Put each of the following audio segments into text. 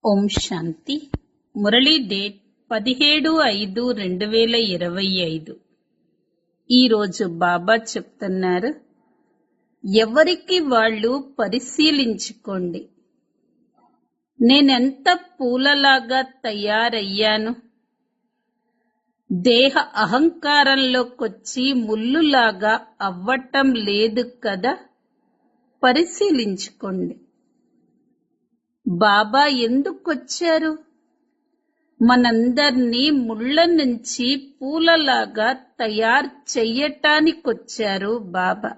ఓం శాంతి. Murali date 17/5/2025. ఈరోజు బాబా చెప్తున్నారు, ఎవరికి వాళ్ళు పరిశీలించుకోండి. నేనెంత పూలలాగా తయారయ్యాను. దేహ అహంకారంలోకొచ్చి ముల్లులాగా అవ్వటం లేదు కదా. పరిశీలించుకోండి. బాబా ఎందుకొచ్చారు? మనందర్నీ ముళ్ళ నుంచి పూలలాగా తయారు చెయ్యటానికొచ్చారు బాబా.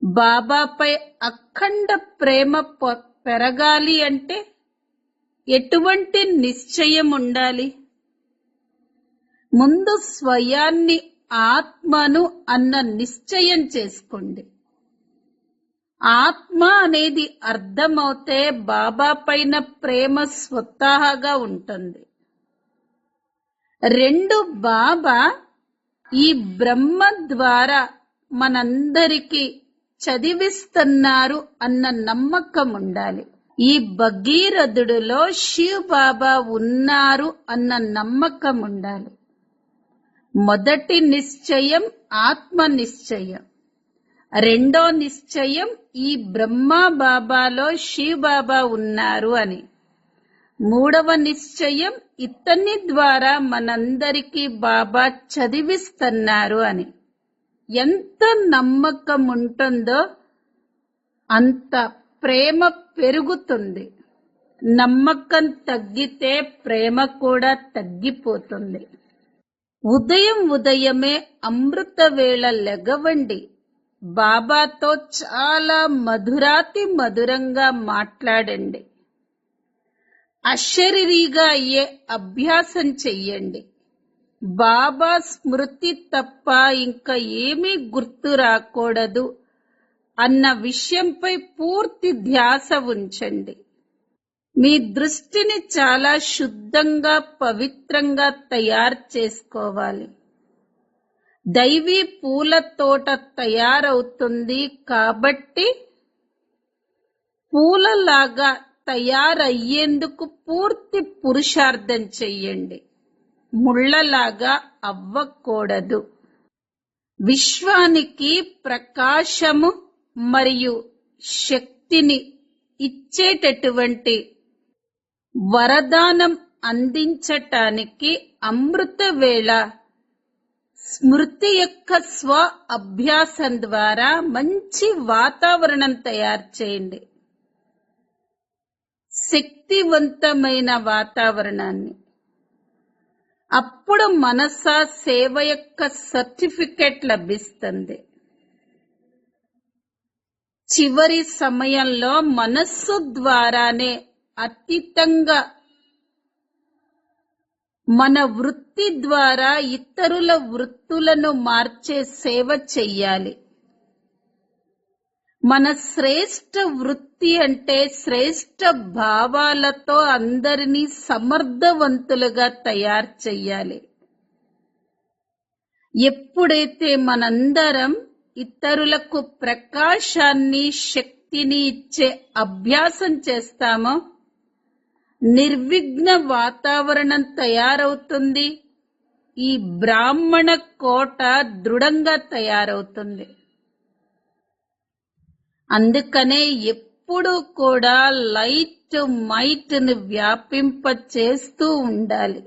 బాబాపై అఖండ ప్రేమ పెరగాలి అంటే ఎటువంటి నిశ్చయం ఉండాలి? ముందు స్వయాన్ని ఆత్మను అన్న నిశ్చయం చేసుకోండి. ఆత్మ అనేది అర్థమవుతే బాబా పైన ప్రేమ స్వతహాగా ఉంటుంది. రెండు, బాబా ఈ బ్రహ్మ ద్వారా మనందరికీ చదివిస్తున్నారు అన్న నమ్మకం ఉండాలి. ఈ భగీరథుడిలో శివ్ బాబా ఉన్నారు అన్న నమ్మకం ఉండాలి. మొదటి నిశ్చయం ఆత్మ నిశ్చయం. రెండో నిశ్చయం ఈ బ్రహ్మ బాబాలో శివ్ బాబా ఉన్నారు అని. మూడవ నిశ్చయం ఇతని ద్వారా మనందరికీ బాబా చదివిస్తున్నారు అని. ఎంత నమ్మకం ఉంటుందో అంత ప్రేమ పెరుగుతుంది. నమ్మకం తగ్గితే ప్రేమ కూడా తగ్గిపోతుంది. ఉదయమే అమృత వేళ లెగవండి. బాబాతో చాలా మధురాతి మధురంగా మాట్లాడండి. అశరీరిగా అయ్యే అభ్యాసం చెయ్యండి. బాబా స్మృతి తప్ప ఇంకా ఏమీ గుర్తు రాకూడదు అన్న విషయంపై పూర్తి ధ్యాస ఉంచండి. మీ దృష్టిని చాలా శుద్ధంగా పవిత్రంగా తయారు చేసుకోవాలి. దైవీ పూల తోట తయారవుతుంది కాబట్టి పూలలాగా తయారయ్యేందుకు పూర్తి పురుషార్థం చెయ్యండి. ముళ్ళలాగా అవ్వకూడదు. విశ్వానికి ప్రకాశము మరియు శక్తిని ఇచ్చేటటువంటి వరదానం అందించటానికి అమృత వేళ స్మృతి యొక్క స్వ అభ్యాసం ద్వారా మంచి వాతావరణం తయారు చేయండి. శక్తివంతమైన వాతావరణాన్ని. అప్పుడు మనసా సేవ యొక్క సర్టిఫికెట్ లభిస్తుంది. చివరి సమయంలో మనస్సు ద్వారానే అతీతంగా మన వృత్తి ద్వారా ఇతరుల వృత్తులను మార్చే సేవ చెయ్యాలి. మన శ్రేష్ఠ వృత్తి అంటే శ్రేష్ఠ భావాలతో అందరినీ సమర్థవంతులుగా తయారు చెయ్యాలి. ఎప్పుడైతే మనందరం ఇతరులకు ప్రకాశాన్ని శక్తిని ఇచ్చే అభ్యాసం చేస్తామో నిర్విఘ్న వాతావరణం తయారవుతుంది. ఈ బ్రాహ్మణ కోట దృఢంగా తయారవుతుంది. అందుకనే ఎప్పుడూ కూడా లైట్ మైట్ను వ్యాపింప చేస్తూ ఉండాలి.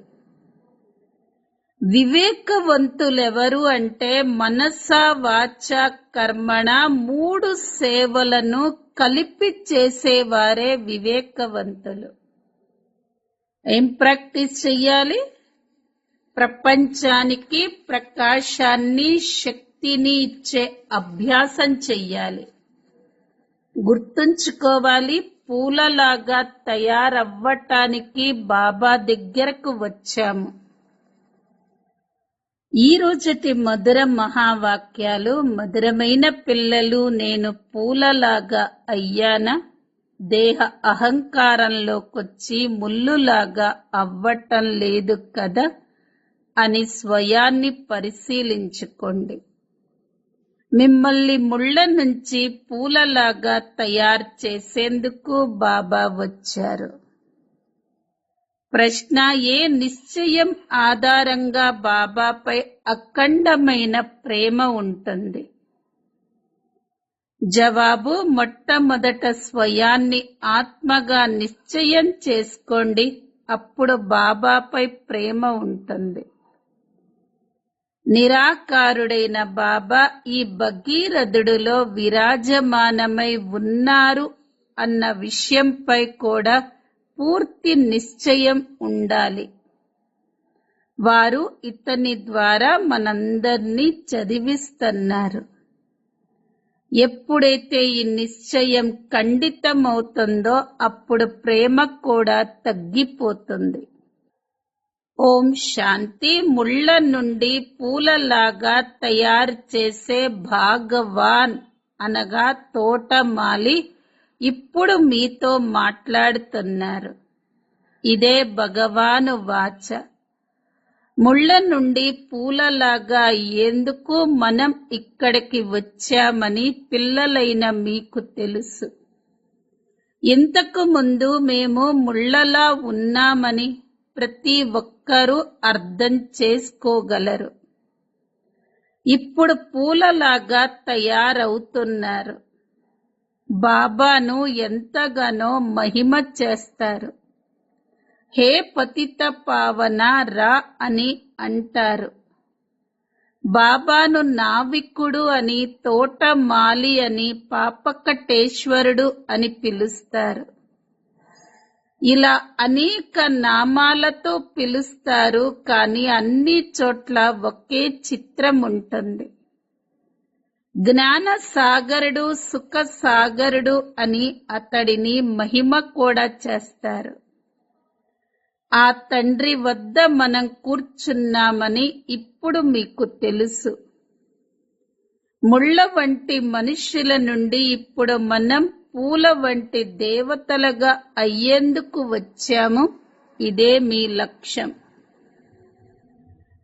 వివేకవంతులెవరు అంటే మనస వాచ కర్మణ 3 సేవలను కలిపి చేసేవారే వివేకవంతులు. ఏం ప్రాక్టీస్ చెయ్యాలి? ప్రపంచానికి ప్రకాశాన్ని శక్తిని ఇచ్చే అభ్యాసం చెయ్యాలి. గుర్తుంచుకోవాలి, పూలలాగా తయారవ్వటానికి బాబా దగ్గరకు వచ్చాము. ఈ రోజటి మధుర మహావాక్యాలు. మధురమైన పిల్లలు, నేను పూలలాగా అయ్యానా? దేహ అహంకారంలోకొచ్చి ముల్లులాగా అవ్వటం లేదు కదా అని స్వయాన్ని పరిశీలించుకోండి. మిమ్మల్ని ముళ్ళ నుంచి పూలలాగా తయారు చేసేందుకు బాబా వచ్చారు. ప్రశ్న: ఏ నిశ్చయం ఆధారంగా బాబాపై అఖండమైన ప్రేమ ఉంటుంది? జవాబు: మొట్టమొదట స్వయాన్ని ఆత్మగా నిశ్చయం చేసుకోండి, అప్పుడు బాబాపై ప్రేమ ఉంటుంది. నిరాకారుడైన బాబా ఈ భగీరథుడిలో విరాజమానమై ఉన్నారు అన్న విషయంపై కూడా పూర్తి నిశ్చయం ఉండాలి. వారు ఇతని ద్వారా మనందర్నీ చదివిస్తున్నారు. ఎప్పుడైతే ఈ నిశ్చయం ఖండితమవుతుందో అప్పుడు ప్రేమ కూడా తగ్గిపోతుంది. ఓం శాంతి. ముళ్ళ నుండి పూలలాగా తయారు చేసే భగవాన్ అనగా తోటమాలి ఇప్పుడు మీతో మాట్లాడుతున్నారు. ఇదే భగవాను వాచ. ముళ్ళ నుండి పూలలాగా ఎందుకు మనం ఇక్కడికి వచ్చామని పిల్లలైన మీకు తెలుసు. ఇంతకు ముందు మేము ముళ్ళలా ఉన్నామని ప్రతి ఒక్కరూ అర్థం చేసుకోగలరు. ఇప్పుడు పూలలాగా తయారవుతున్నారు. బాబాను ఎంతగానో మహిమ చేస్తారు. హే పతిత పావన రా అని అంటారు. బాబాను నావికుడు అని, తోటమాలి అని, పాపకటేశ్వరుడు అని పిలుస్తారు. ఇలా అనేక నామాలతో పిలుస్తారు, కానీ అన్ని చోట్ల ఒకే చిత్రం ఉంటుంది. జ్ఞాన సాగరుడు, సుఖ సాగరుడు అని అతడిని మహిమ కూడా చేస్తారు. ఆ తండ్రి వద్ద మనం కూర్చున్నామని ఇప్పుడు మీకు తెలుసు. ముళ్ళ వంటి మనుష్యుల నుండి ఇప్పుడు మనం పూల వంటి దేవతలుగా అయ్యేందుకు వచ్చాము. ఇదే మీ లక్ష్యం.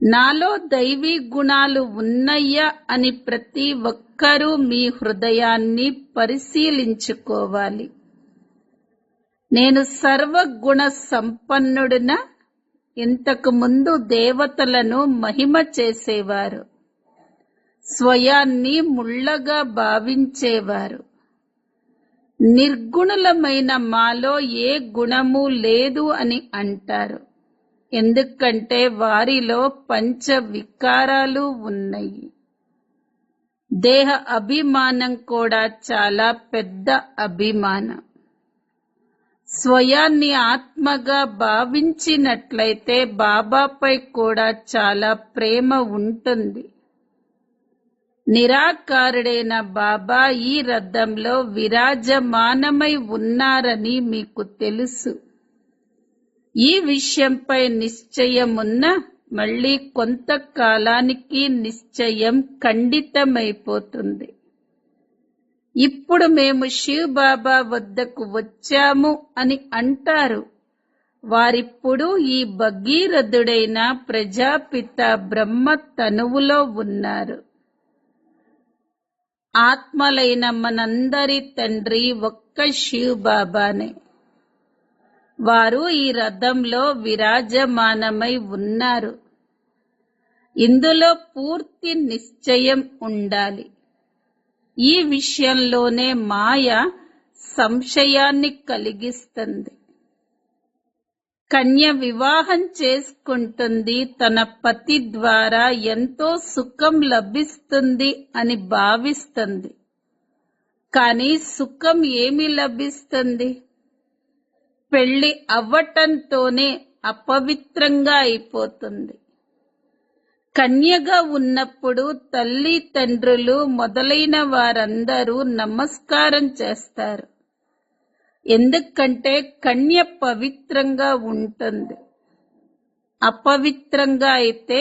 నాలో దైవీ గుణాలు ఉన్నయ్యా అని ప్రతి ఒక్కరూ మీ హృదయాన్ని పరిశీలించుకోవాలి. నేను సర్వగుణ సంపన్నుడినా? ఇంతకు ముందు దేవతలను మహిమ చేసేవారు, స్వయాన్ని ముళ్ళగా భావించేవారు. నిర్గుణులమైన మాలో ఏ గుణము లేదు అని అంటారు. ఎందుకంటే వారిలో పంచ వికారాలు ఉన్నాయి. దేహ అభిమానం కూడా చాలా పెద్ద అభిమానం. స్వయాన్ని ఆత్మగా భావించినట్లయితే బాబాపై కూడా చాలా ప్రేమ ఉంటుంది. నిరాకారుడైన బాబా ఈ రథంలో విరాజమానమై ఉన్నారని మీకు తెలుసు. ఈ విషయంపై నిశ్చయమున్న మళ్ళీ కొంతకాలానికి నిశ్చయం ఖండితమైపోతుంది. ఇప్పుడు మేము శివ్ బాబా వద్దకు వచ్చాము అని అంటారు. వారిప్పుడు ఈ భగీరథుడైన ప్రజాపిత బ్రహ్మ తనువులో ఉన్నారు. ఆత్మలైన మనందరి తండ్రి ఒక్క శివ్ బాబానే. వారు ఈ రథంలో విరాజమానమై ఉన్నారు. ఇందులో పూర్తి నిశ్చయం ఉండాలి. ఈ విషయంలోనే మాయ సంశయాన్ని కలిగిస్తుంది. కన్య వివాహం చేసుకుంటుంది, తన పతి ద్వారా ఎంతో సుఖం లభిస్తుంది అని భావిస్తుంది. కానీ సుఖం ఏమి లభిస్తుంది? పెళ్లి అవ్వటంతోనే అపవిత్రంగా అయిపోతుంది. కన్యగా ఉన్నప్పుడు తల్లి తండ్రులు మొదలైన వారందరూ నమస్కారం చేస్తారు. ఎందుకంటే కన్య పవిత్రంగా ఉంటుంది. అపవిత్రంగా అయితే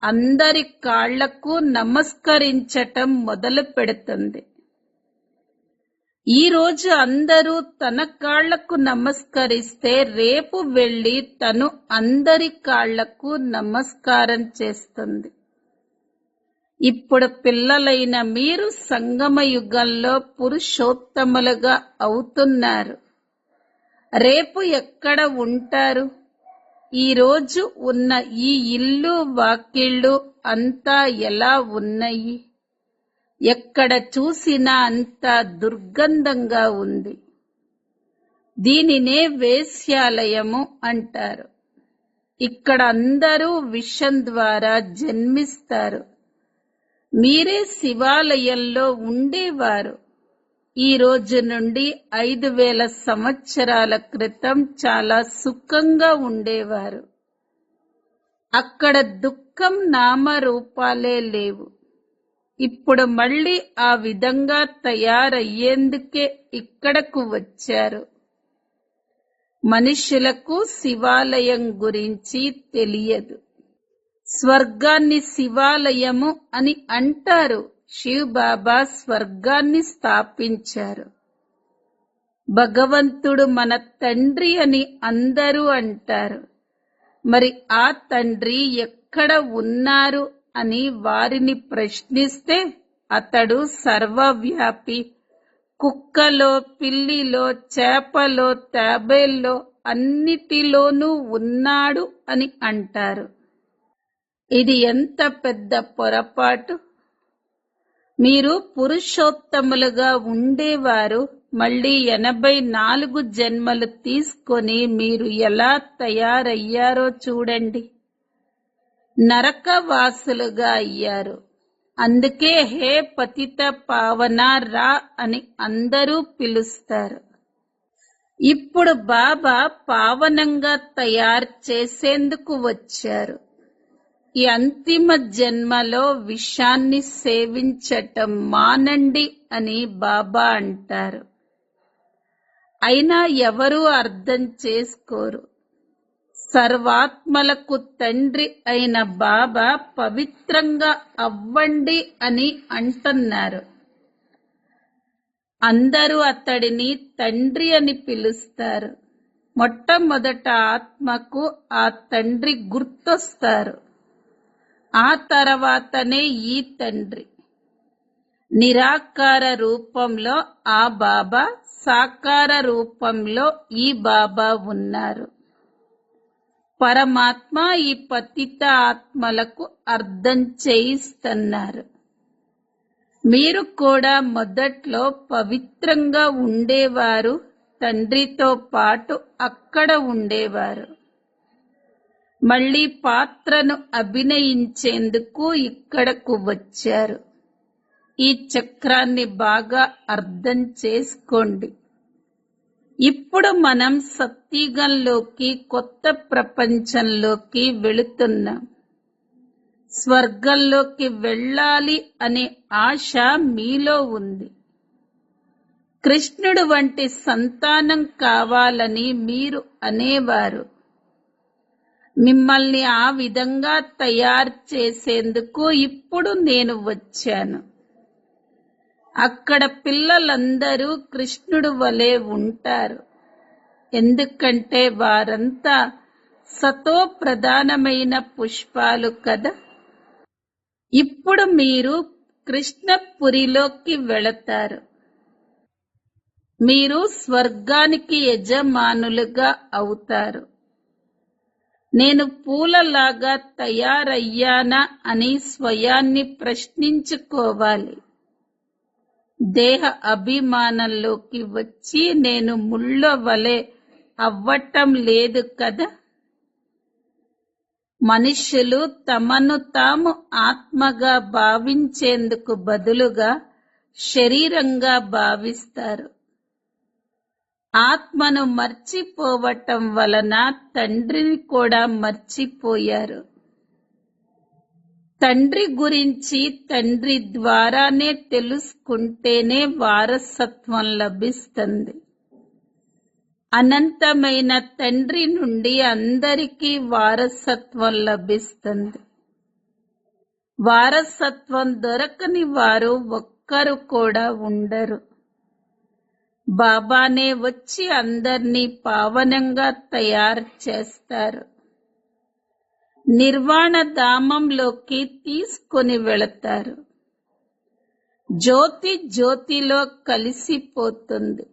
అందరి కాళ్లకు నమస్కరించటం మొదలు పెడుతుంది. ఈ రోజు అందరూ తన కాళ్లకు నమస్కరిస్తే రేపు వెళ్లి తను అందరి కాళ్లకు నమస్కారం చేస్తుంది. ఇప్పుడు పిల్లలైన మీరు సంగమ యుగంలో పురుషోత్తములుగా అవుతున్నారు. రేపు ఎక్కడ ఉంటారు? ఈ రోజు ఉన్న ఈ ఇల్లు వాకిళ్ళు అంతా ఎలా ఉన్నాయి? ఎక్కడ చూసినా అంతా దుర్గంధంగా ఉంది. దీనినే వేశ్యాలయము అంటారు. ఇక్కడ అందరూ విషం ద్వారా జన్మిస్తారు. మీరే శివాలయంలో ఉండేవారు. ఈ రోజు నుండి 5000 సంవత్సరాల క్రితం చాలా సుఖంగా ఉండేవారు. అక్కడ దుఃఖం నామరూపాలే లేవు. ఇప్పుడు మళ్ళీ ఆ విధంగా తయారయ్యేందుకే ఇక్కడకు వచ్చారు. మనుషులకు శివాలయం గురించి తెలియదు. స్వర్గాన్ని శివాలయము అని అంటారు. శివ్ బాబా స్వర్గాన్ని స్థాపించారు. భగవంతుడు మన తండ్రి అని అందరూ అంటారు. మరి ఆ తండ్రి ఎక్కడ ఉన్నారు అని వారిని ప్రశ్నిస్తే అతడు సర్వవ్యాపి. కుక్కలో, పిల్లిలో, చేపలో, తాబేల్లో అన్నిటిలోనూ ఉన్నాడు అని అంటారు. ఇది ఎంత పెద్ద పొరపాటు! మీరు పురుషోత్తములుగా ఉండేవారు. మళ్ళీ 84 జన్మలు తీసుకొని మీరు ఎలా తయారయ్యారో చూడండి. నరకవాసులుగా అయ్యారు. అందుకే హే పతిత పావన రా అని అందరూ పిలుస్తారు. ఇప్పుడు బాబా పావనంగా తయారు చేసేందుకు వచ్చారు. ఈ అంతిమ జన్మలో విషాన్ని సేవించటం మానండి అని బాబా అంటారు. అయినా ఎవరూ అర్థం చేసుకోరు. సర్వాత్మలకు తండ్రి అయిన బాబా పవిత్రంగా అవ్వండి అని అంటున్నారు. అందరూ అతడిని తండ్రి అని పిలుస్తారు. మొట్టమొదట ఆత్మకు ఆ తండ్రి గుర్తొస్తారు. ఆ తర్వాతనే ఈ తండ్రి. నిరాకార రూపంలో ఆ బాబా, సాకార రూపంలో ఈ బాబా ఉన్నారు. పరమాత్మ ఈ పతిత ఆత్మలకు అర్థం చేయిస్తున్నారు. మీరు కూడా మొదట్లో పవిత్రంగా ఉండేవారు. తండ్రితో పాటు అక్కడ ఉండేవారు. మళ్ళీ పాత్రను అభినయించేందుకు ఇక్కడకు వచ్చారు. ఈ చక్రాన్ని బాగా అర్థం చేసుకోండి. ఇప్పుడు మనం సత్యుగంలోకి, కొత్త ప్రపంచంలోకి వెళుతున్నాం. స్వర్గంలోకి వెళ్ళాలి అనే ఆశ మీలో ఉంది. కృష్ణుడు వంటి సంతానం కావాలని మీరు అనేవారు. మిమ్మల్ని ఆ విధంగా తయారు చేసేందుకు ఇప్పుడు నేను వచ్చాను. అక్కడ పిల్లలందరూ కృష్ణుడు వలె ఉంటారు. ఎందుకంటే వారంతా సతో ప్రధానమైన పుష్పాలు కదా. ఇప్పుడు మీరు కృష్ణపురిలోకి వెళతారు. మీరు స్వర్గానికి యజమానులుగా అవుతారు. నేను పూలలాగా తయారయ్యానా అని స్వయాన్ని ప్రశ్నించుకోవాలి. దేహ అభిమానంలోకి వచ్చి నేను ముళ్ళ వలె అవ్వటం లేదు కదా. మనుష్యులు తమను తాము ఆత్మగా భావించేందుకు బదులుగా శరీరంగా భావిస్తారు. ఆత్మను మర్చిపోవటం వలన తండ్రిని కూడా మర్చిపోయారు. తండ్రి గురించి తండ్రి ద్వారానే తెలుసుకుంటేనే వారసత్వం లభిస్తుంది. అనంతమైన తండ్రి నుండి అందరికీ వారసత్వం లభిస్తుంది. వారసత్వం దొరకని వారు ఒక్కరు కూడా ఉండరు. బాబానే వచ్చి అందర్నీ పావనంగా తయారు చేస్తారు. నిర్వాణ ధామంలోకి తీసుకొని వెళతారు. జ్యోతి జ్యోతిలో కలిసిపోతుంది,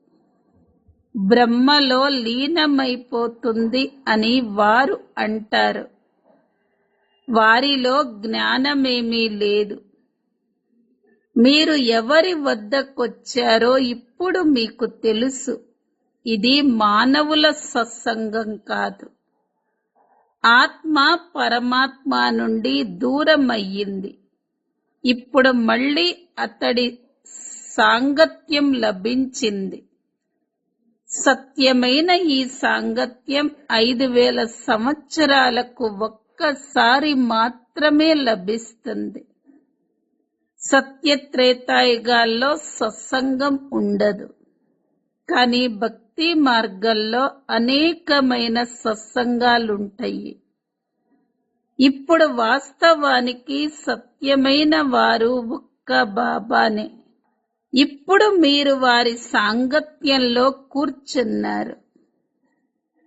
బ్రహ్మలో లీనమైపోతుంది అని వారు అంటారు. వారిలో జ్ఞానమేమీ లేదు. మీరు ఎవరి వద్దకొచ్చారో ఇప్పుడు మీకు తెలుసు. ఇది మానవుల సత్సంగం కాదు. ఆత్మ పరమాత్మ నుండి దూరమయ్యింది. ఇప్పుడు మళ్ళీ అతడి సాంగత్యం లభించింది. సత్యమైన ఈ సాంగత్యం 5000 సంవత్సరాలకు ఒక్కసారి మాత్రమే లభిస్తుంది. సత్యత్రేతాయుగాల్లో సత్సంగం ఉండదు. కానీ భక్తి మార్గంలో అనేకమైన సత్సంగాలుంటాయి. ఇప్పుడు వాస్తవానికి సత్యమైన వారు ఒక్క బాబానే. ఇప్పుడు మీరు వారి సాంగత్యంలో కూర్చున్నారు.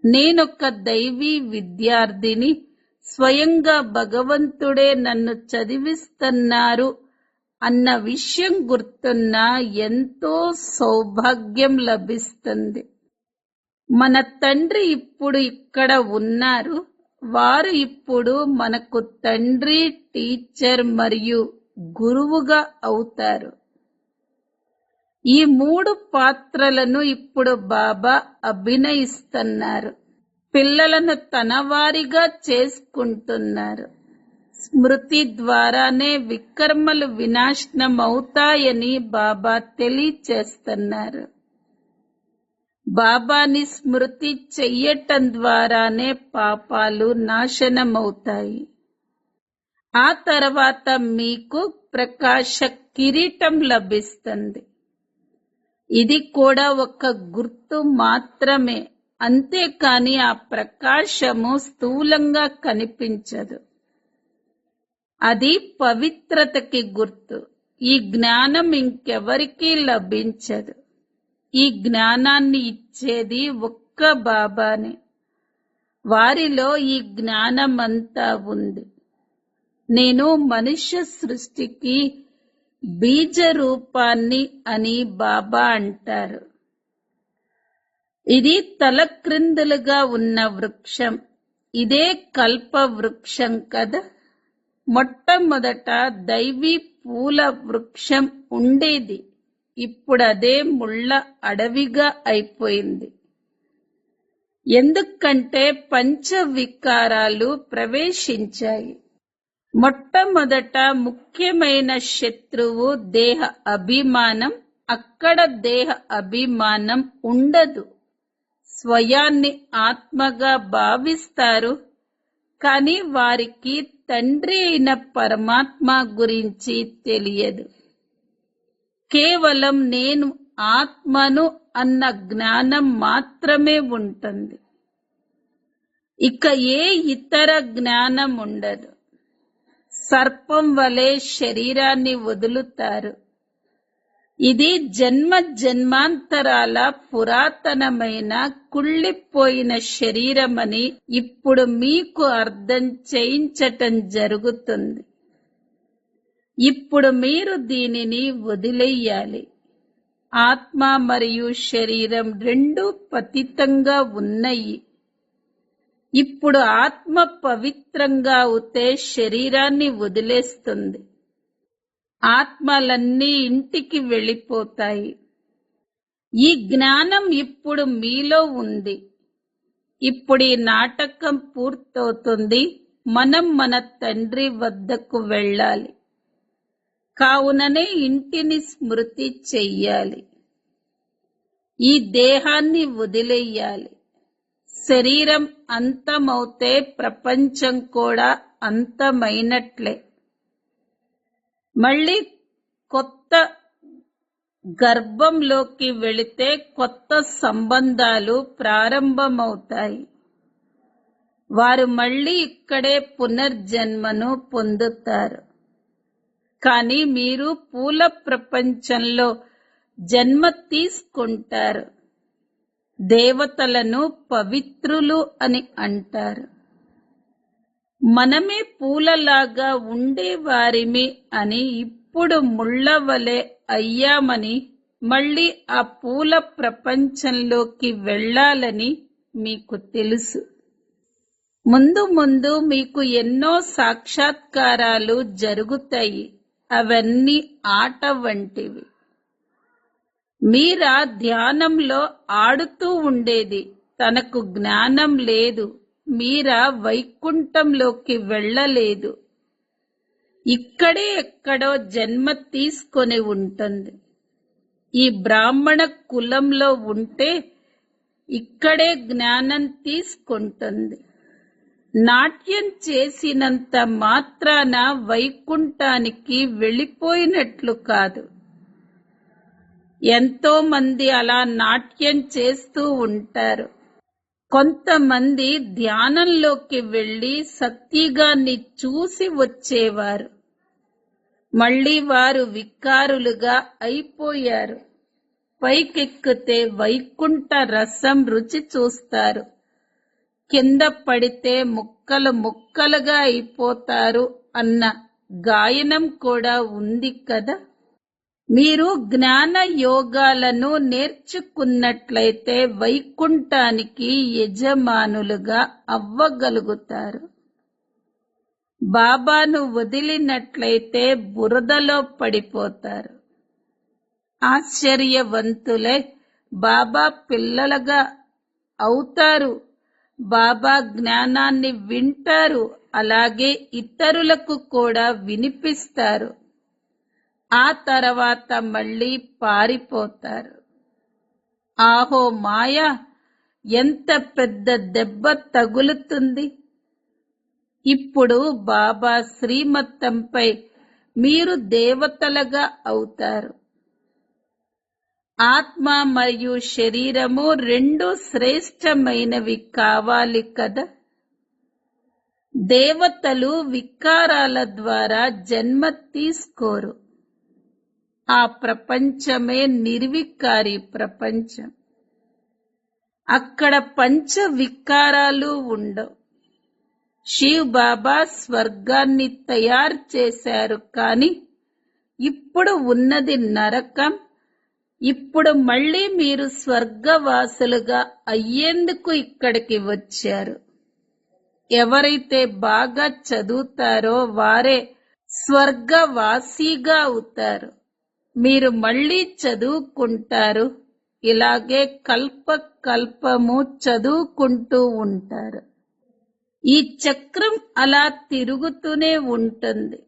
నేనొక దైవీ విద్యార్థిని, స్వయంగా భగవంతుడే నన్ను చదివిస్తున్నారు అన్న విషయం గుర్తున్నా ఎంతో సౌభాగ్యం లభిస్తుంది. మన తండ్రి ఇప్పుడు ఇక్కడ ఉన్నారు. వారు ఇప్పుడు మనకు తండ్రి, టీచర్ మరియు గురువుగా అవుతారు. ఈ 3 పాత్రలను ఇప్పుడు బాబా అభినయిస్తున్నారు. పిల్లలను తనవారిగా చేసుకుంటున్నారు. స్మృతి ద్వారానే వికర్మలు వినాశనమవుతాయని బాబా తెలియచేస్తున్నారు. బాబాని స్మృతి చెయ్యటం ద్వారానే పాపాలు నాశనమవుతాయి. ఆ తర్వాత మీకు ప్రకాశ కిరీటం లభిస్తుంది. ఇది కూడా ఒక గుర్తు మాత్రమే, అంతేకాని ఆ ప్రకాశము స్థూలంగా కనిపించదు. అది పవిత్రతకి గుర్తు. ఈ జ్ఞానం ఇంకెవరికీ లభించదు. ఈ జ్ఞానాన్ని ఇచ్చేది ఒక్క బాబానే. వారిలో ఈ జ్ఞానమంతా ఉంది. నేను మనుష్య సృష్టికి బీజ రూపాన్ని అని బాబా అంటారు. ఇది తలక్రిందులుగా ఉన్న వృక్షం. ఇదే కల్ప వృక్షం కదా. మొట్టమొదట దైవీ పూల వృక్షం ఉండేది. ఇప్పుడు అదే ముళ్ళ అడవిగా అయిపోయింది. ఎందుకంటే పంచవికారాలు ప్రవేశించాయి. మొట్టమొదట ముఖ్యమైన శత్రువు దేహ అభిమానం. అక్కడ దేహ అభిమానం ఉండదు. స్వయాన్ని ఆత్మగా భావిస్తారు. కానీ వారికి తండ్రి అయిన పరమాత్మ గురించి తెలియదు. కేవలం నేను ఆత్మను అన్న జ్ఞానం మాత్రమే ఉంటుంది. ఇక ఏ ఇతర జ్ఞానం ఉండదు. సర్పం వలె శరీరాన్ని వదులుతారు. ఇది జన్మ జన్మాంతరాల పురాతనమైన కుళ్ళిపోయిన శరీరమని ఇప్పుడు మీకు అర్థం చేయించటం జరుగుతుంది. ఇప్పుడు మీరు దీనిని వదిలేయాలి. ఆత్మ మరియు శరీరం రెండూ పతితంగా ఉన్నాయి. ఇప్పుడు ఆత్మ పవిత్రంగా అవుతే శరీరాన్ని వదిలేస్తుంది. ఆత్మలన్నీ ఇంటికి వెళ్ళిపోతాయి. ఈ జ్ఞానం ఇప్పుడు మీలో ఉంది. ఇప్పుడు ఈ నాటకం పూర్తవుతుంది. మనం మన తండ్రి వద్దకు వెళ్ళాలి. కావుననే ఇంటిని స్మృతి చెయ్యాలి. ఈ దేహాన్ని వదిలేయాలి. శరీరం అంతమవుతే ప్రపంచం కూడా అంతమైనట్లే. మళ్ళీ కొత్త గర్భంలోకి వెళితే కొత్త సంబంధాలు ప్రారంభమవుతాయి. వారు మళ్ళీ ఇక్కడే పునర్జన్మను పొందుతారు. కానీ మీరు పూల ప్రపంచంలో జన్మ తీసుకుంటారు. దేవతలను పవిత్రులు అని అంటారు. మనమే పూలలాగా ఉండేవారిమి అని ఇప్పుడు ముళ్ళవలె అయ్యామని మళ్ళీ ఆ పూల ప్రపంచంలోకి వెళ్ళాలని మీకు తెలుసు. ముందు ముందు మీకు ఎన్నో సాక్షాత్కారాలు జరుగుతాయి. అవన్నీ ఆట వంటివి. మీరా ధ్యానంలో ఆడుతూ ఉండేది. తనకు జ్ఞానం లేదు. మీరా వైకుంఠంలోకి వెళ్ళలేదు. ఇక్కడే ఎక్కడో జన్మ తీసుకొని ఉంటుంది. ఈ బ్రాహ్మణ కులంలో ఉంటే ఇక్కడే జ్ఞానం తీసుకుంటుంది. నాట్యం చేసినంత మాత్రాన వైకుంఠానికి వెళ్ళిపోయినట్లు కాదు. ఎంతో మంది అలా నాట్యం చేస్తూ ఉంటారు. కొంతమంది ధ్యానంలోకి వెళ్లి సత్యుగాన్ని చూసి వచ్చేవారు. మళ్ళీ వారు వికారులుగా అయిపోయారు. పైకెక్కితే వైకుంఠ రసం రుచి చూస్తారు. కింద పడితే ముక్కలు ముక్కలుగా అయిపోతారు అన్న గాయనం కూడా ఉంది కదా. మీరు జ్ఞాన యోగాలను నేర్చుకున్నట్లయితే వైకుంఠానికి యజమానులుగా అవ్వగలుగుతారు. బాబాను వదిలినట్లయితే బురదలో పడిపోతారు. ఆశ్చర్యవంతులై బాబా పిల్లలుగా అవుతారు. బాబా జ్ఞానాన్ని వింటారు. అలాగే ఇతరులకు కూడా వినిపిస్తారు. ఆ తర్వాత మళ్ళీ పారిపోతారు. ఆహో మాయా, ఎంత పెద్ద దెబ్బ తగులుతుంది. ఇప్పుడు బాబా శ్రీమతంపై మీరు దేవతలుగా అవుతారు. ఆత్మ మరియు శరీరము రెండు శ్రేష్టమైనవి కావాలి కదా. దేవతలు వికారాల ద్వారా జన్మ తీసుకోరు. ఆ ప్రపంచమే నిర్వికారి ప్రపంచం. అక్కడ పంచ వికారాలు ఉండవు. శివ్ బాబా స్వర్గాన్ని తయారు చేశారు. కానీ ఇప్పుడు ఉన్నది నరకం. ఇప్పుడు మళ్ళీ మీరు స్వర్గవాసులుగా అయ్యేందుకు ఇక్కడికి వచ్చారు. ఎవరైతే బాగా చదువుతారో వారే స్వర్గవాసిగా అవుతారు. మీరు మళ్ళీ చదువుకుంటారు. ఇలాగే కల్ప కల్పము చదువుకుంటూ ఉంటారు. ఈ చక్రం అలా తిరుగుతూనే ఉంటుంది.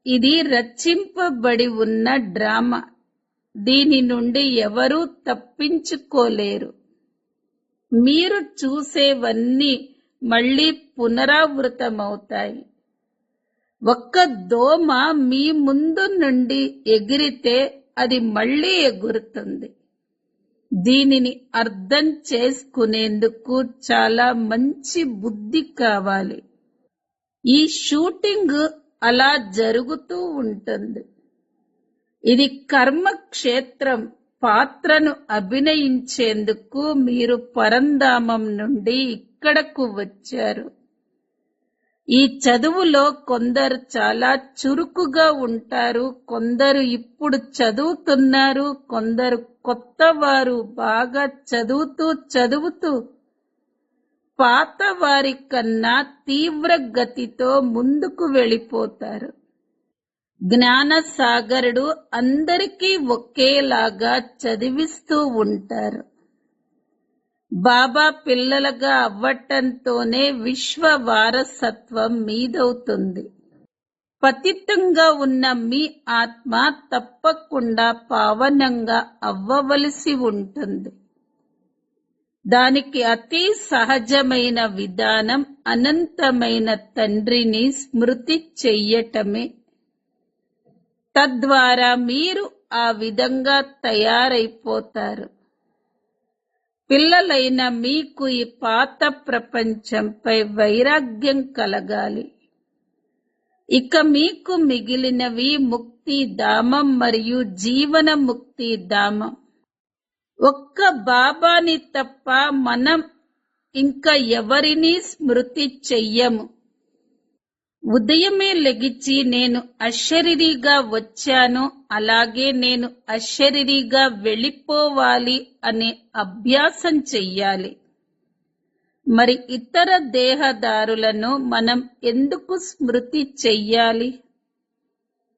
ఇది రచింపబడి ఉన్న డ్రామా. దీని నుండి ఎవరూ తప్పించుకోలేరు. మీరు చూసేవన్నీ మళ్ళీ పునరావృతమవుతాయి. ఒక్క దోమ మీ ముందు నుండి ఎగిరితే అది మళ్ళీ ఎగురుతుంది. దీనిని అర్థం చేసుకునేందుకు చాలా మంచి బుద్ధి కావాలి. ఈ షూటింగ్ అలా జరుగుతూ ఉంటుంది. ఇది కర్మక్షేత్రం. పాత్రను అభినయించేందుకు మీరు పరంధామం నుండి ఇక్కడకు వచ్చారు. ఈ చదువులో కొందరు చాలా చురుకుగా ఉంటారు. కొందరు ఇప్పుడు చదువుతున్నారు. కొందరు కొత్తవారు బాగా చదువుతూ పాత వారి కన్నా తీవ్ర గతితో ముందుకు వెళ్ళిపోతారు. జ్ఞాన సాగరుడు అందరికీ ఒకేలాగా చదివిస్తూ ఉంటారు. బాబా పిల్లలుగా అవ్వటంతోనే విశ్వ వారసత్వం మీదవుతుంది. పతితంగా ఉన్న మీ ఆత్మ తప్పకుండా పావనంగా అవ్వవలసి ఉంటుంది. దానికి అతి సహజమైన విధానం అనంతమైన తండ్రిని స్మృతి చెయ్యటమే. తద్వారా మీరు ఆ విధంగా తయారైపోతారు. పిల్లలైన మీకు ఈ పాత ప్రపంచంపై వైరాగ్యం కలగాలి. ఇక మీకు మిగిలినవి ముక్తి ధామం మరియు జీవన ముక్తి ధామం. ఒక్క బాబాని తప్ప మనం ఇంకా ఎవరినీ స్మృతి చెయ్యము. ఉదయమే లెగిచి నేను అశరీరిగా వచ్చాను, అలాగే నేను అశరీరిగా వెళ్ళిపోవాలి అనే అభ్యాసం చెయ్యాలి. మరి ఇతర దేహదారులను మనం ఎందుకు స్మృతి చెయ్యాలి?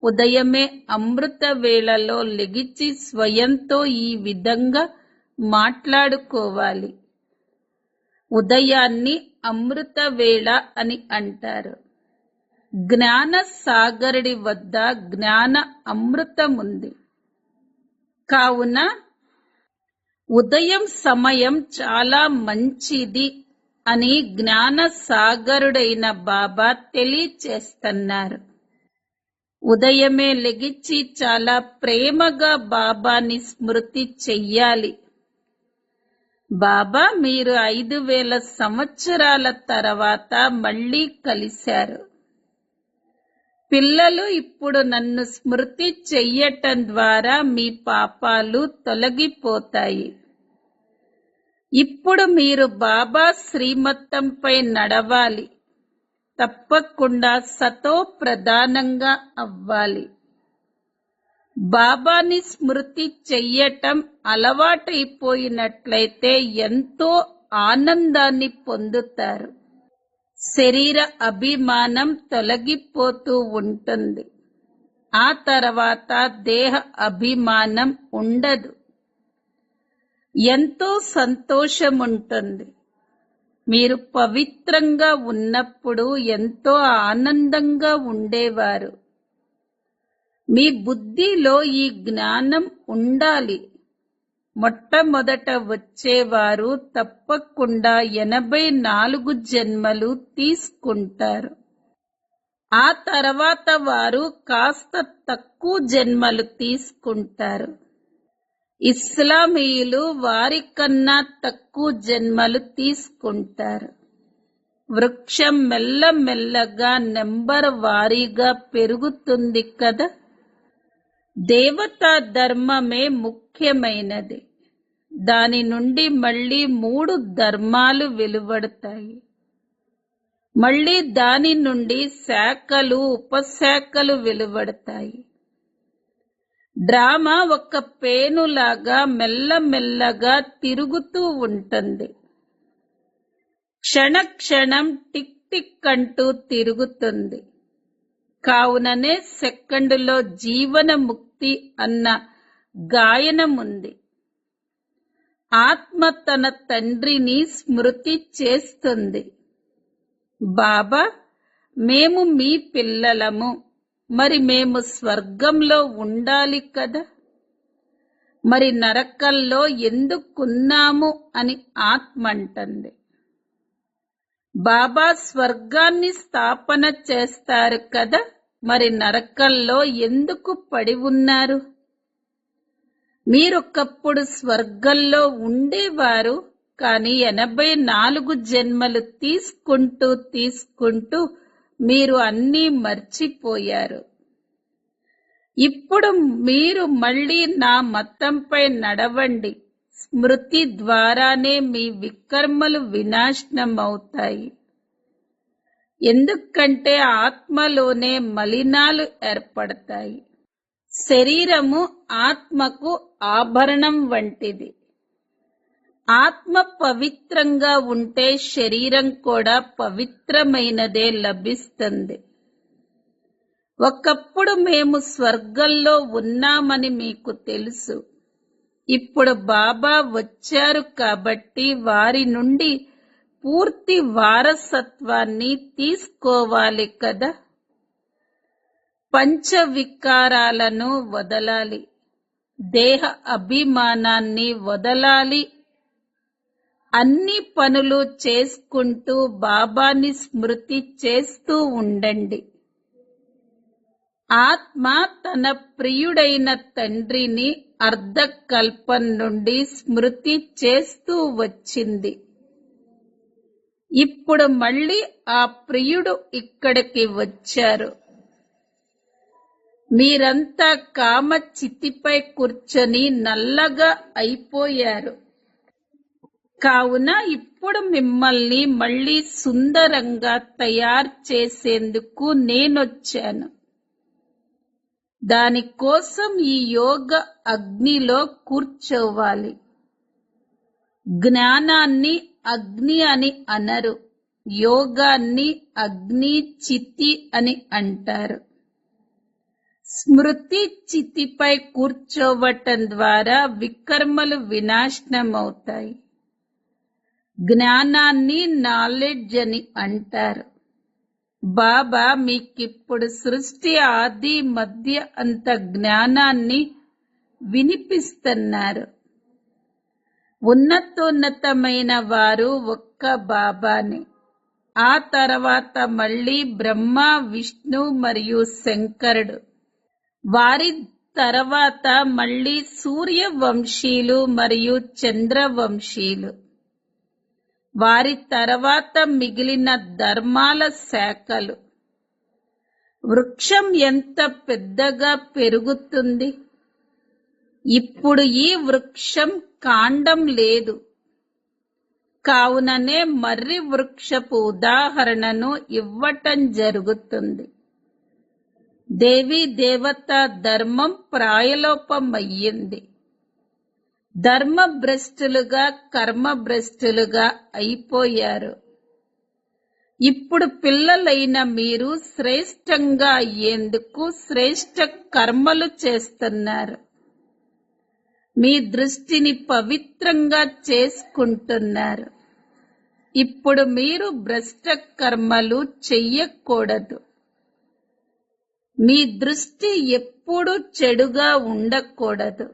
ఉదయమే అమృత వేళలో లెగిచి స్వయంతో ఈ విధంగా మాట్లాడుకోవాలి. ఉదయాన్ని అమృత వేళ అని అంటారు. జ్ఞాన సాగరుడి వద్ద జ్ఞాన అమృతముంది. కావున ఉదయం సమయం చాలా మంచిది అని జ్ఞాన సాగరుడైన బాబా తెలియచేస్తున్నారు. ఉదయమే లెగిచి చాలా ప్రేమగా బాబాని స్మృతి చెయ్యాలి. బాబా, మీరు 5000 సంవత్సరాల తర్వాత మళ్ళీ కలిశారు. పిల్లలు, ఇప్పుడు నన్ను స్మృతి చెయ్యటం ద్వారా మీ పాపాలు తొలగిపోతాయి. ఇప్పుడు మీరు బాబా శ్రీమతంపై నడవాలి. తప్పకుండా సతో ప్రధానంగా అవ్వాలి. బాబాని స్మృతి చెయ్యటం అలవాటైపోయినట్లయితే ఎంతో ఆనందాన్ని పొందుతారు. శరీర అభిమానం తొలగిపోతూ ఉంటుంది. ఆ తర్వాత దేహ అభిమానం ఉండదు. ఎంతో సంతోషముంటుంది. మీరు పవిత్రంగా ఉన్నప్పుడు ఎంతో ఆనందంగా ఉండేవారు. మీ బుద్ధిలో ఈ జ్ఞానం ఉండాలి. మొట్టమొదట వచ్చేవారు తప్పకుండా 84 జన్మలు తీసుకుంటారు. ఆ తర్వాత వారు కాస్త తక్కువ జన్మలు తీసుకుంటారు. ఇస్లామీయులు వారికన్నా తక్కువ జన్మలు తీసుకుంటారు. వృక్షం మెల్లమెల్లగా నెంబర్ వారీగా పెరుగుతుంది కదా. దేవతా ధర్మమే ముఖ్యమైనది. దాని నుండి మళ్ళీ 3 ధర్మాలు వెలువడతాయి. మళ్ళీ దాని నుండి శాఖలు, ఉపశాఖలు వెలువడతాయి. డ్రామా ఒక పేనులాగా మెల్లమెల్లగా తిరుగుతూ ఉంటుంది. క్షణక్షణం టిక్ టిక్ అంటూ తిరుగుతుంది. కావుననే సెకండులో జీవన ముక్తి అన్న గాయనముంది. ఆత్మ తన తండ్రిని స్మృతి చేస్తుంది. బాబా, మేము మీ పిల్లలము. మరి మేము స్వర్గంలో ఉండాలి కదా. మరి నరకంలో ఎందుకున్నాము అని ఆత్మ అంటుంది. బాబా స్వర్గాన్ని స్థాపన చేస్తారు కదా. మరి నరకంలో ఎందుకు పడి ఉన్నారు? మీరొకప్పుడు స్వర్గంలో ఉండేవారు. కానీ 84 జన్మలు తీసుకుంటూ మీరు అన్నీ మర్చిపోయారు. ఇప్పుడు మీరు మళ్ళీ నా మతంపై నడవండి. స్మృతి ద్వారానే మీ వికర్మలు వినాశనం అవుతాయి. ఎందుకంటే ఆత్మలోనే మలినాలు ఏర్పడతాయి. శరీరము ఆత్మకు ఆభరణం వంటిది. ఆత్మ పవిత్రంగా ఉంటే శరీరం కూడా పవిత్రమైనదే లభిస్తుంది. ఒకప్పుడు మేము స్వర్గంలో ఉన్నామని మీకు తెలుసు. ఇప్పుడు బాబా వచ్చారు కాబట్టి వారి నుండి పూర్తి వారసత్వాన్ని తీసుకోవాలి కదా. పంచ వికారాలను వదలాలి. దేహ అభిమానాన్ని వదలాలి. అన్ని పనులు చేసుకుంటూ బాబాని స్మృతి చేస్తూ ఉండండి. ఆత్మ తన ప్రియుడైన తండ్రిని అర్ధకల్పం నుండి స్మృతి చేస్తూ వచ్చింది. ఇప్పుడు మళ్ళీ ఆ ప్రియుడు ఇక్కడికి వచ్చారు. మీరంతా కామ చితిపై కూర్చొని నల్లగా అయిపోయారు. కావున ఇప్పుడు మిమ్మల్ని మళ్ళీ సుందరంగా తయారు చేసేందుకు నేనొచ్చాను. దానికోసం ఈ యోగ అగ్నిలో కూర్చోవాలి. జ్ఞానాన్ని అగ్ని అని అనరు, యోగాన్ని అగ్ని చితి అని అంటారు. స్మృతి చితిపై కూర్చోవటం ద్వారా వికర్మలు వినాశనమవుతాయి. జ్ఞానాన్ని నాలెడ్జ్ అని అంటారు. బాబా మీకిప్పుడు సృష్టి ఆది మధ్య అంత జ్ఞానాన్ని వినిపిస్తున్నారు. ఉన్నతోన్నతమైన వారు ఒక్క బాబానే. ఆ తర్వాత మళ్ళీ బ్రహ్మ, విష్ణు మరియు శంకరుడు. వారి తర్వాత మళ్ళీ సూర్యవంశీలు మరియు చంద్రవంశీలు. వారి తర్వాత మిగిలిన ధర్మాల శాఖలు. వృక్షం ఎంత పెద్దగా పెరుగుతుంది. ఇప్పుడు ఈ వృక్షం కాండం లేదు. కావుననే మర్రి వృక్షపు ఉదాహరణను ఇవ్వటం జరుగుతుంది. దేవీ దేవత ధర్మం ప్రాయలోపమయ్యింది. ధర్మభ్రష్టులుగా కర్మభ్రష్టులుగా అయిపోయారు. ఇప్పుడు పిల్లలైన మీరు శ్రేష్టంగా అయ్యేందుకు శ్రేష్ట కర్మలు చేస్తున్నారు. మీ దృష్టిని పవిత్రంగా చేసుకుంటున్నారు. ఇప్పుడు మీరు భ్రష్ట కర్మలు చెయ్యకూడదు. మీ దృష్టి ఎప్పుడూ చెడుగా ఉండకూడదు.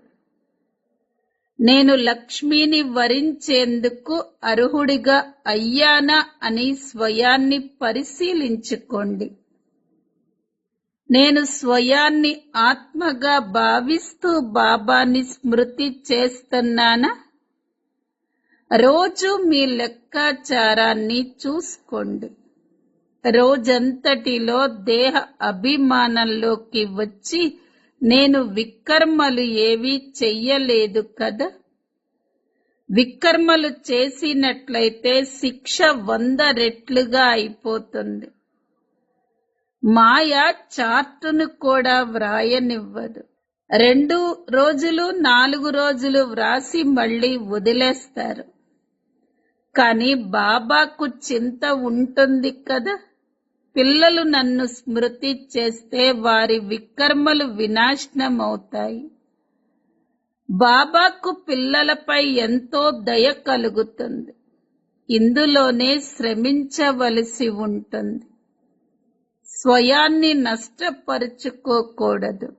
నేను లక్ష్మిని వరించేందుకు అర్హుడిగా అయ్యానా అని స్వయాన్ని పరిశీలించుకోండి. నేను స్వయాన్ని ఆత్మగా భావిస్తూ బాబాని స్మృతి చేస్తున్నానా? రోజు మీ లెక్కాచారాన్ని చూసుకోండి. రోజంతటిలో దేహ అభిమానంలోకి వచ్చి నేను వికర్మలు ఏవీ చెయ్యలేదు కదా. వికర్మలు చేసినట్లయితే శిక్ష 100 రెట్లుగా అయిపోతుంది. మాయ చార్టును కూడా వ్రాయనివ్వదు. 2 రోజులు 4 రోజులు వ్రాసి మళ్ళీ వదిలేస్తారు. కానీ బాబాకు చింత ఉంటుంది కదా. పిల్లలు నన్ను స్మృతి చేస్తే వారి వికర్మలు వినాశనమవుతాయి. బాబాకు పిల్లలపై ఎంతో దయ కలుగుతుంది. ఇందులోనే శ్రమించవలసి ఉంటుంది. స్వయాన్ని నష్టపరుచుకోకూడదు.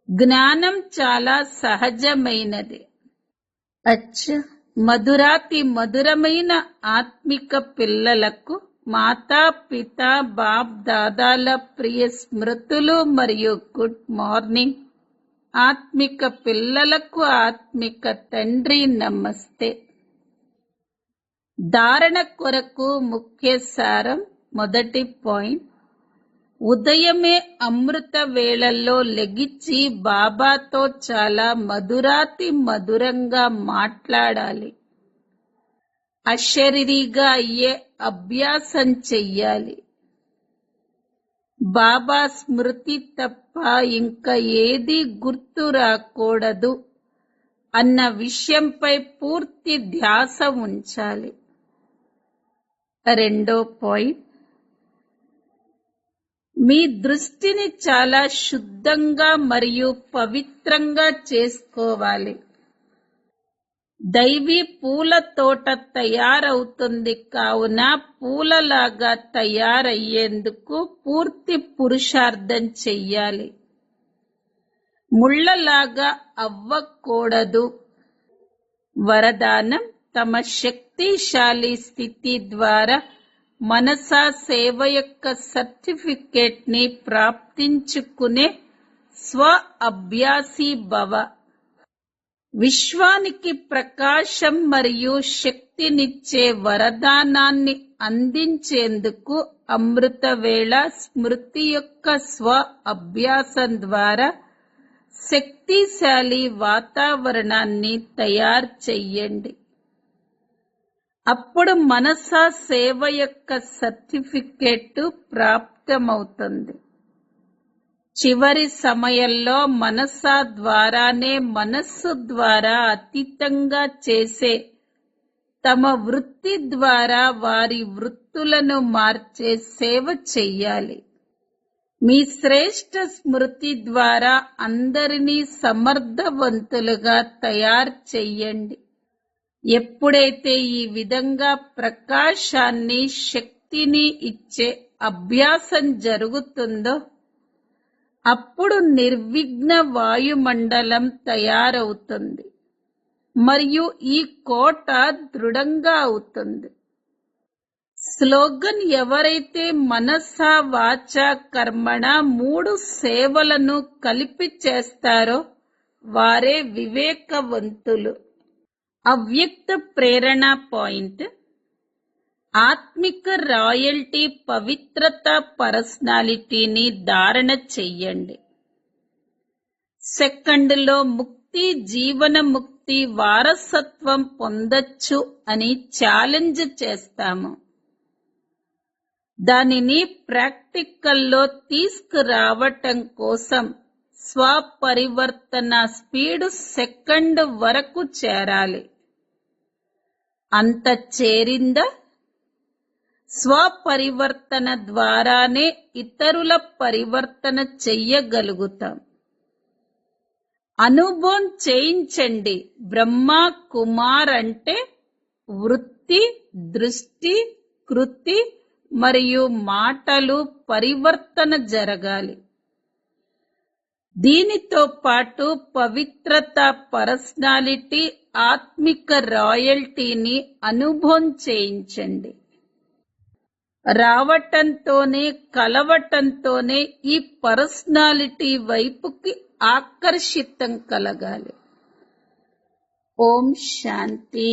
జ్ఞానం చాలా సహజమైనది. మధురాతి మధురమైన ఆత్మిక పిల్లలకు మాతా పిత బాప్ దాదాల ప్రియ స్మృతులు మరియు గుడ్ మార్నింగ్. ఆత్మిక పిల్లలకు ఆత్మిక తండ్రి నమస్తే. ధారణ కొరకు ముఖ్య సారం. మొదటి పాయింట్, ఉదయమే అమృత వేళల్లో లెగిచి బాబాతో చాలా మధురాతి మధురంగా మాట్లాడాలి. అశరీరిగా అయ్యే అభ్యాసం చెయ్యాలి. బాబా స్మృతి తప్ప ఇంకా ఏది గుర్తు రాకూడదు అన్న విషయంపై పూర్తి ధ్యాస ఉంచాలి. రెండో పాయింట్, మీ దృష్టిని చాలా శుద్ధంగా మరియు పవిత్రంగా చేసుకోవాలి. దైవీ పూల తోట తయారవుతుంది కావున పూలలాగా తయారయ్యేందుకు పూర్తి పురుషార్థం చెయ్యాలి. ముళ్ళలాగా అవ్వకూడదు. వరదానం, తమ శక్తిశాలి స్థితి ద్వారా మనసా సేవ యొక్క సర్టిఫికేట్ ని ప్రాప్తించుకునే స్వ అభ్యాసి భవ. విశ్వానికి ప్రకాశం మరియు శక్తినిచ్చే వరదానాన్ని అందించేందుకు అమృత వేళ స్మృతి యొక్క స్వ అభ్యాసం ద్వారా శక్తిశాలి వాతావరణాన్ని తయారు చెయ్యండి. అప్పుడు మనసా సేవ యొక్క సర్టిఫికెట్ ప్రాప్తమవుతుంది. చివరి సమయంలో మనసా ద్వారానే మనస్సు ద్వారా అతీతంగా చేసే తమ వృత్తి ద్వారా వారి వృత్తులను మార్చే సేవ చెయ్యాలి. మీ శ్రేష్ఠ స్మృతి ద్వారా అందరినీ సమర్థవంతులుగా తయారు చెయ్యండి. ఎప్పుడైతే ఈ విధంగా ప్రకాశాన్ని, శక్తిని ఇచ్చే అభ్యాసం జరుగుతుందో అప్పుడు నిర్విఘ్న వాయుమండలం తయారవుతుంది మరియు ఈ కోట దృఢంగా అవుతుంది. స్లోగన్: ఎవరైతే మనసా వాచా కర్మణ 3 సేవలను కలిపి చేస్తారో వారే వివేకవంతులు. అవ్యక్త ప్రేరణ పాయింట్: ఆత్మిక రాయల్టీ పవిత్రత పర్సనాలిటీని ధారణ చెయ్యండి. సెకండ్లో ముక్తి, జీవన ముక్తి వారసత్వం పొందొచ్చు అని ఛాలెంజ్ చేస్తాము. దానిని ప్రాక్టికల్లో తీసుకురావటం కోసం స్వపరివర్తన స్పీడ్ సెకండ్ వరకు చేరాలి. అంత చేరిందా? స్వపరివర్తన ద్వారానే ఇతరుల పరివర్తన చెయ్యగలుగుతాం. అనుభవం చేయించండి. బ్రహ్మ కుమార్ అంటే వృత్తి, దృష్టి, కృతి మరియు మాటలు పరివర్తన జరగాలి. దీనితో పాటు పవిత్రత పర్సనాలిటీ, ఆత్మిక రాయల్టీని అనుభవం చేయించండి. రావటంతోనే, కలవటంతోనే ఈ పర్సనాలిటీ వైపుకి ఆకర్షితం కలగాలి. ఓం శాంతి.